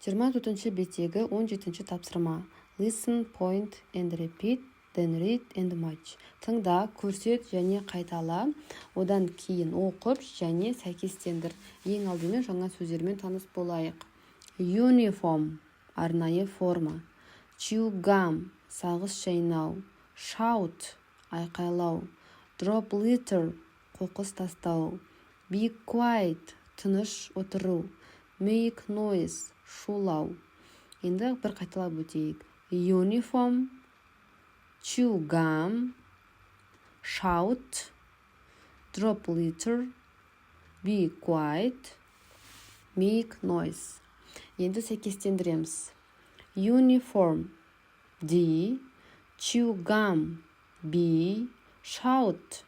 24-ші беттегі 17-ші тапсырма. Listen, point and repeat, then read and match. Тыңда, көрсет және қайтала, одан кейін оқып және сәйкестендір. Ең алдымен жаңа сөздермен таныс болайық. Uniform, арнайы форма. Chew gum, сағыз шайнау. Shout, айқайлау. Drop litter, қоқыс тастау. Be quiet, тыныш отыру. Make noise, шулау. Енді бір қайталап өтейік. Uniform, chew gum, shout, drop litter, be quiet, make noise. Енді сәйкестендіреміз. Uniform, D, chew gum, B, shout,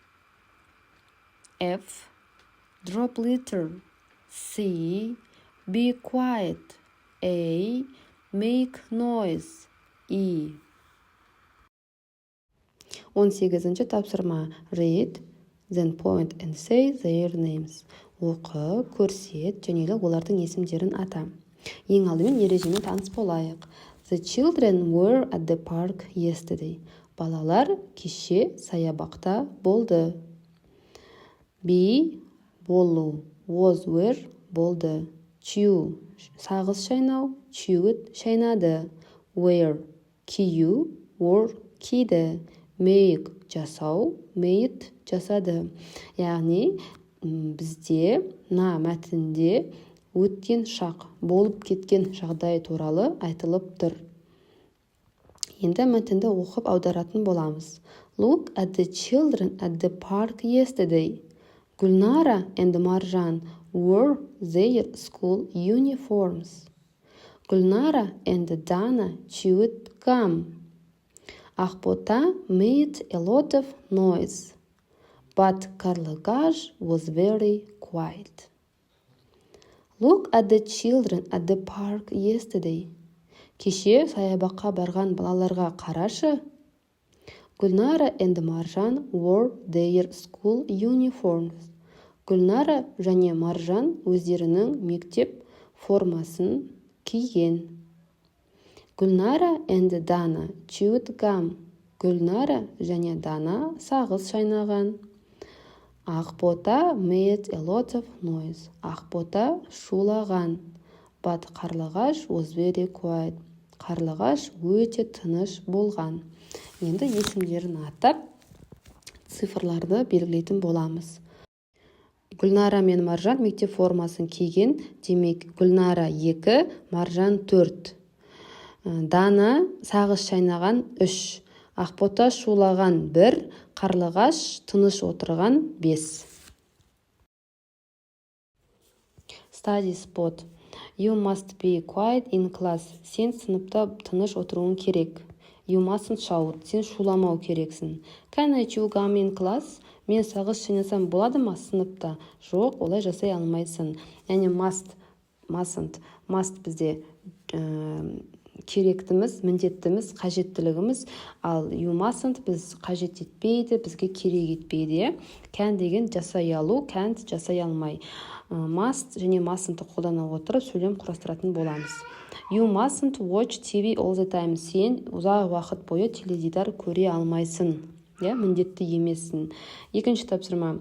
F, drop litter, C, be quiet, A, make noise, E. 18-ші тапсырма. Read, then point and say their names. Оқы, көрсет, және олардың есімдерін ата. Ең алдымен ережемен таныс болайық. The children were at the park yesterday. Балалар кеше саябақта болды. Be, болу, was, were, болды. Chew, сағыз шайнау, chewed, шайнады. Wear, кию, wore, киді. Make, жасау, made, жасады. Яғни, бізде мәтінде өткен шақ, болып кеткен жағдай туралы айтылып тұр. Енді мәтінді оқып аударатын боламыз. Look at the children at the park yesterday. Gulnara and Marjan wore their school uniforms. Gulnara and Dana chewed gum. Ahbota made a lot of noise, but Karlagaj was very quiet. Look at the children at the park yesterday. Кеше саябаққа барған балаларға қарашы. Gulnara and Marjan wore their school uniforms. Gulnara және Маржан өздерінің мектеп формасын киген. Gulnara and Dana chewed gum. Gulnara және Dana сағыз шайнаған. Ақбота made a lot of noise. Ақбота шулаған. But Қарлығаш was very quiet. Қарлығаш өте тыныш болған. Енді есімдерін атап, цифрларды белгілейтін боламыз. Гүлнара мен Маржан мектеп формасын киген, демек Гүлнара 2, Маржан 4. Дана сағыз шайнаған 3. Ақбота шулаған 1, Қарлығаш тыныш отырған 5. Study spot. You must be quiet in class. Сен сыныпта тыныш отыруың керек. You mustn't shout. Сен шуламау керексің. Can I chew gum in class? Мен сағыз шайнасам болады ма сыныпта? Жоқ, олай жасай алмайсың. Яғни mustn't бізде керектіміз, міндеттіміз, қажеттілігіміз, ал you mustn't біз қажет етпейді, бізге керек етпейді. Can деген жасай алу, can't жасай алмай. Must және mustn't қолдана отырып сөйлем құрастыратын боламыз. You mustn't watch TV all the time. Сен ұзақ уақыт бойы теледидар көре алмайсың. Міндетті емессің. Екінші тапсырма.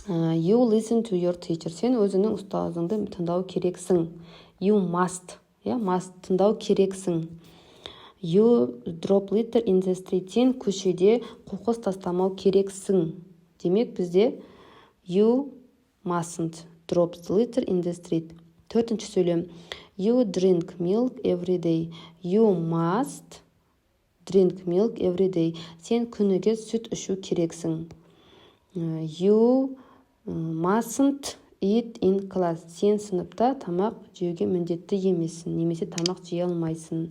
You listen to your teacher. Сен өзінің ұстазыңды тыңдау керексің. You must. Must тыңдау керексің. You drop litter in the street. Сен көшеде қоқыс тастамау керексің. Демек бізде you mustn't drop litter in the street. Төртінші сөйлем. You drink milk every day. You must drink milk every day. Сен күніге сүт ішу керексің. You mustn't eat in class. Сен сыныпта тамақ жеуге міндетті емессің, немесе тамақ жей алмайсың.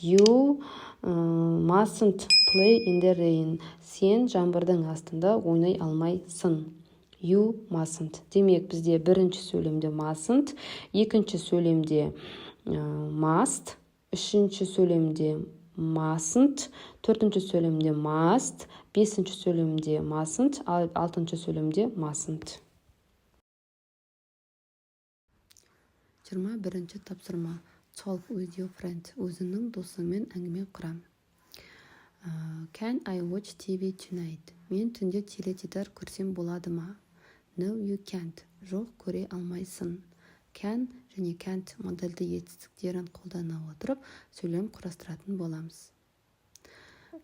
You mustn't play in the rain. Сен жаңбырдың астында ойнай алмайсың. You mustn't. Демек бізде бірінші сөйлемде mustn't, екінші сөйлемде must, үшінші сөйлемде mustn't, төртінші сөйлемде must, бесінші сөйлемде mustn't, алтыншы сөйлемде mustn't. 21-ші тапсырма. Talk with your friend. Өзіңнің досыңмен әңгіме құрам. Can I watch TV tonight? Мен түнде теледидар көрсем болады ма? No, you can't. Жоқ, көре алмайсың. Can және can't модельді етістіктерін қолдана отырып сөйлем құрастыратын боламыз.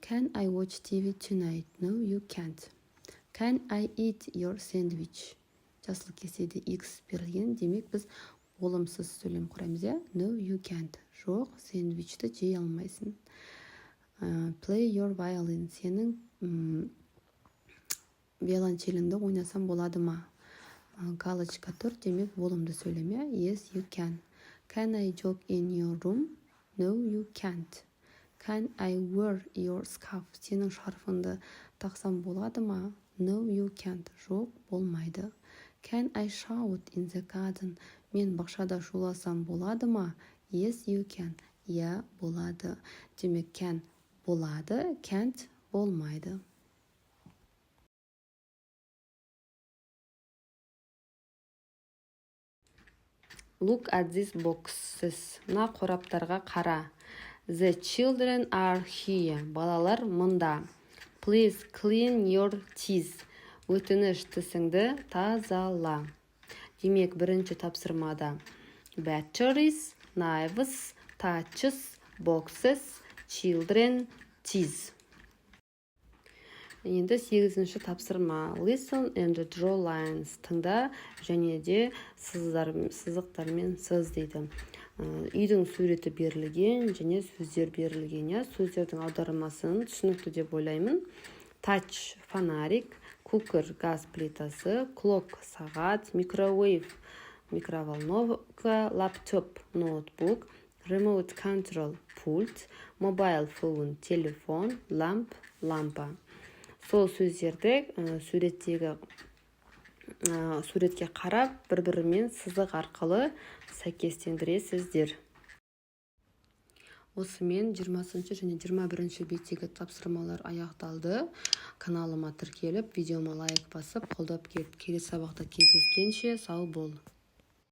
Can I watch TV tonight? No, you can't. Can I eat your sandwich? Жасыл кеседе X берілген, демек біз болымсыз сөйлем құрамыз. No, you can't. Жоқ, сэндвичті жей алмайсың. Play your violin. Сенің виолончеліңді ойнасам болады ма? Галочка тұр, демек болымды сөйлеме. Yes, you can. Can I jog in your room? No, you can't. Can I wear your scarf? Сенің шарфыңды тақсам болады ма? No, you can't. Жоқ, болмайды. Can I shout in the garden? Мен бақшада шуласам болады ма? Yes, you can. Я, болады. Демек can болады, can't болмайды. Look at these boxes. Мына қораптарға қара. The children are here. Балалар мұнда. Please clean your teeth. Өтініш, тісіңді тазала. Демек, бірінші тапсырмада batteries, knives, touches, boxes, children, teeth. Енді 8-ші тапсырма listen and draw lines. Тыңда және де сызықтармен сыз дейді. Үйдің суреті берілген және сөздер берілген. Сөздердің аудармасын түсінікті деп ойлаймын. Touch – фонарик, cooker – газ плитасы, clock – сағат, microwave – микроволновка, laptop – ноутбук, remote control – пульт, mobile phone – телефон, lamp – лампа. Сол сөздерді суретке қарап, бір-бірімен сызық арқылы сәйкестендіресіздер. Осымен 20 және 21 беттегі тапсырмалар аяқталды. Каналыма тіркеліп, видеома лайк басып, қолдап келіп, келесі сабақта кездескенше сау бол.